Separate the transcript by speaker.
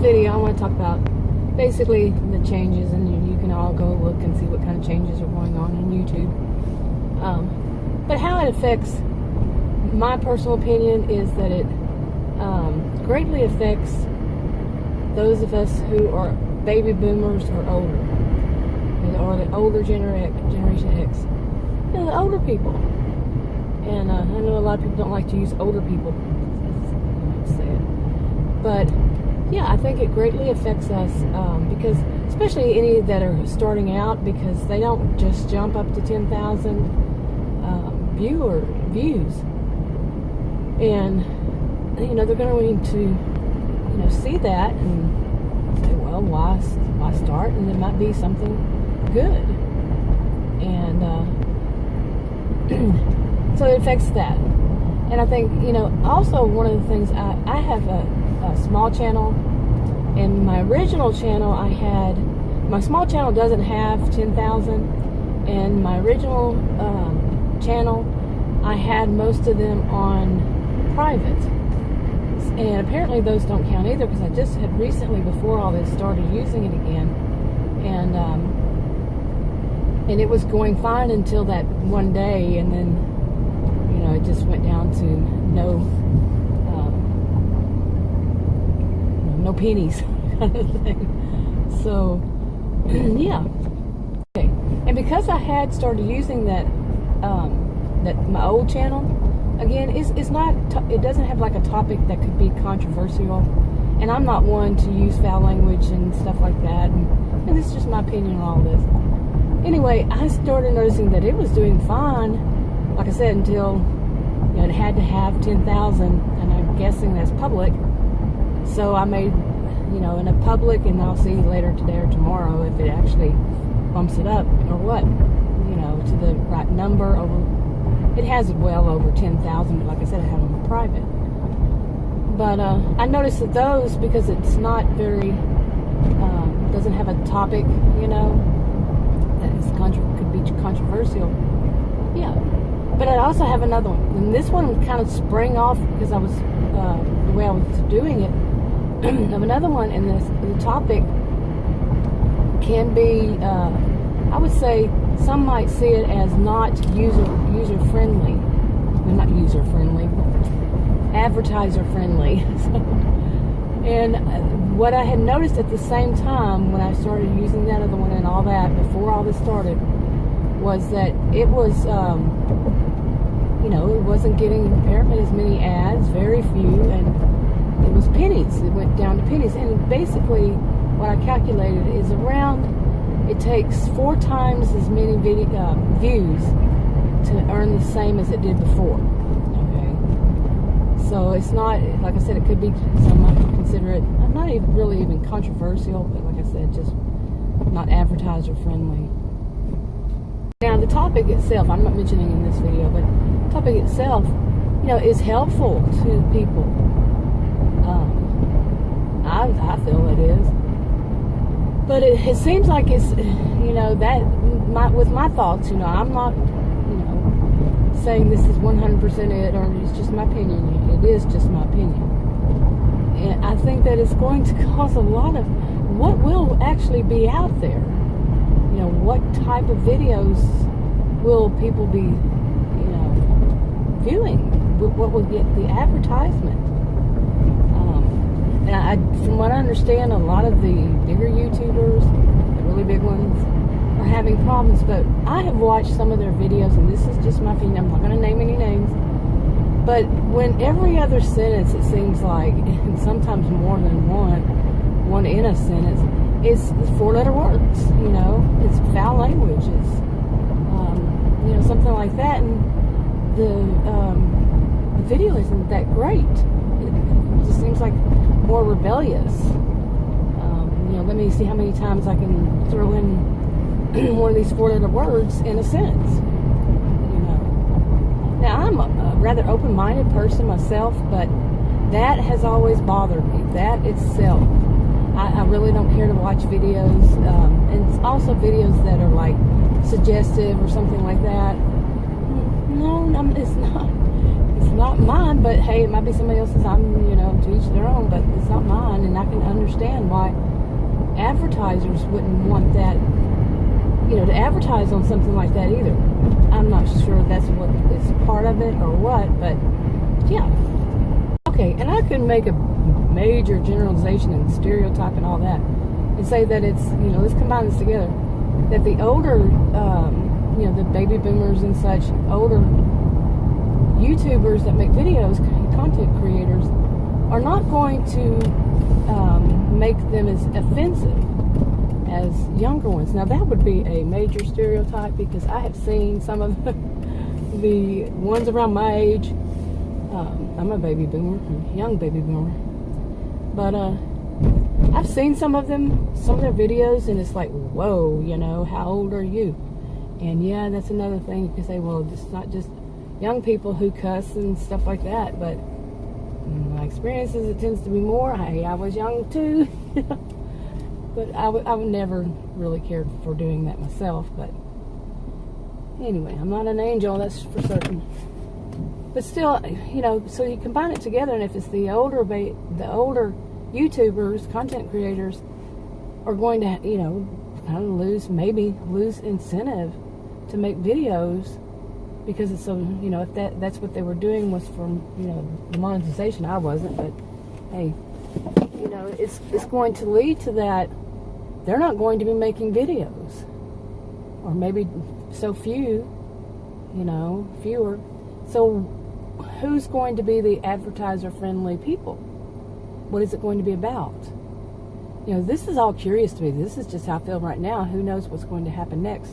Speaker 1: video, I want to talk about basically the changes, and you can all go look and see what kind of changes are going on YouTube. But how it affects, my personal opinion is that it greatly affects those of us who are baby boomers or older, or the older Generation X. You know, the older people. And I know a lot of people don't like to use older people. That's say it. But yeah, I think it greatly affects us because, especially any that are starting out, because they don't just jump up to 10,000 views, and you know they're going to see that and say, well, why start? And there might be something good, and so it affects that. And I think also one of the things, I have a small channel, and my original channel my small channel doesn't have 10,000, and my original channel, I had most of them on private, and apparently those don't count either, because I just had recently, before all this, started using it again, and it was going fine until that one day, and then it just went down to no pennies kind of thing. So yeah, okay. And because I had started using that my old channel again, it's not, it doesn't have like a topic that could be controversial, and I'm not one to use foul language and stuff like that, and this is just my opinion on all this. Anyway, I started noticing that it was doing fine, like I said, until it had to have 10,000, and I'm guessing that's public. So I made, in a public, and I'll see later today or tomorrow if it actually bumps it up or what, to the right number. It has it well over 10,000, but like I said, I have them private. But I noticed that those, because it's not very, doesn't have a topic, that could be controversial. Yeah. But I also have another one, and this one kind of sprang off because I was the way I was doing it. Of another one, and the topic can be, I would say, some might see it as not user friendly. Well, not user friendly, advertiser friendly. And what I had noticed at the same time when I started using that other one and all that, before all this started, was that it was, it wasn't getting apparently as many ads, very few, and it was pennies. It went down to pennies. And basically, what I calculated is it takes 4 times as many views to earn the same as it did before. Okay. So it's not, like I said, it could be, some might consider it, not even really even controversial, but like I said, just not advertiser friendly. Now the topic itself, I'm not mentioning in this video, but the topic itself, is helpful to people. I feel it is. But it seems like it's, with my thoughts, I'm not, saying this is 100% it, or it's just my opinion. It is just my opinion. And I think that it's going to cause a lot of, what will actually be out there? What type of videos will people be, viewing? What will get the advertisement? And from what I understand, a lot of the bigger YouTubers, the really big ones, are having problems. But I have watched some of their videos, and this is just my opinion. I'm not going to name any names. But when every other sentence, it seems like, and sometimes more than one in a sentence, is 4-letter words. It's foul language. It's something like that, and the video isn't that great. It just seems like more rebellious. Let me see how many times I can throw in one of these 4-letter words in a sentence. Now I'm a rather open-minded person myself, but that has always bothered me. That itself, I really don't care to watch videos, and it's also videos that are like suggestive or something like that. No, it's not. It's not mine, but hey, it might be somebody else's. I'm, to each their own, but it's not mine, and I can understand why advertisers wouldn't want that, to advertise on something like that either. I'm not sure that's what is part of it or what, but yeah. Okay, and I could make a major generalization and stereotype and all that, and say that it's, let's combine this together, that the older, the baby boomers and such, older YouTubers that make videos, content creators, are not going to make them as offensive as younger ones. Now that would be a major stereotype, because I have seen some of the ones around my age. I'm a baby boomer, a young baby boomer, but I've seen some of their videos, and it's like, whoa, how old are you? And yeah, that's another thing. You can say, well, it's not just young people who cuss and stuff like that, but my experience is it tends to be more, hey, I was young too. But I would never really cared for doing that myself. But anyway, I'm not an angel, that's for certain. But still, so you combine it together, and if it's the older YouTubers, content creators, are going to, kind of lose incentive to make videos, because it's so, if that's what they were doing was for, the monetization. I wasn't, but hey, it's going to lead to that they're not going to be making videos, or maybe so few, fewer. So who's going to be the advertiser-friendly people? What is it going to be about? This is all curious to me. This is just how I feel right now. Who knows what's going to happen next,